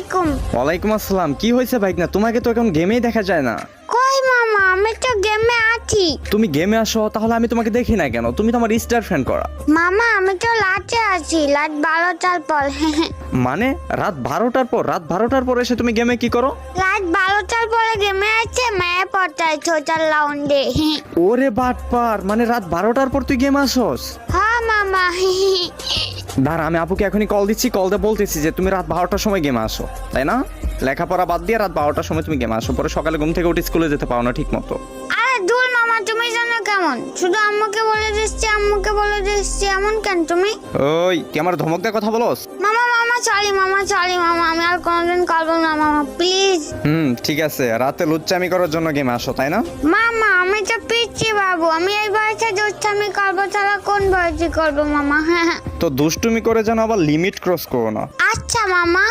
আলাইকুম। ওয়ালাইকুম আসসালাম। কি হয়েছে ভাইকনা? তোমাকে তো এখন গেমেই দেখা যায় না। কই মামা, আমি তো গেমে আছি। তুমি গেমে আসো, তাহলে আমি তোমাকে দেখি না কেন? তুমি তো আমার স্টার ফ্যান করা। মামা আমি তো লাটে আছি, লাট 12টার পর। মানে রাত 12টার পর? রাত 12টার পর এসে তুমি গেমে কি করো? রাত 12টার পরে গেমে আছে, মেয়ে পড়তায় ছোটার লাউন্ডে। ওরে বাটপার, মানে রাত 12টার পর তুই গেম আসোস? হ্যাঁ মামা। দাঁড়া, আমি আপুকে এখনই কল দিচ্ছি, কল দিয়ে বলতেছি যে তুমি রাত 12টার সময় গেমে আসো, তাই না? লেখাপড়া বাদ দিয়ে রাত 12টার সময় তুমি গেমে আসো, পরে সকালে ঘুম থেকে উঠে স্কুলে যেতে পারো না ঠিক মতো। আরে দূর মামা, তুমি জানো কেমন? শুধু আম্মুকে বলে দিচ্ছি, আম্মুকে বলে দিচ্ছি, এমন কেন তুমি? ওই তুই আমার ধমক দিয়ে কথা বলস? মামা মামা সরি মামা, সরি মামা, আমি আর কোনোদিন করবো না মামা, প্লিজ। ঠিক আছে, রাতে লুচ্চামি করার জন্য গেমে আসো, তাই না? মামা আমি তো পিচ্ছি বাবু, আমি এই বয়সে দুষ্টামি করবো ছাড়া কোন বয়সে করবো মামা? হ্যাঁ তো দুষ্টুমি করে যেন আবার লিমিট ক্রস করো না। আচ্ছা মামা।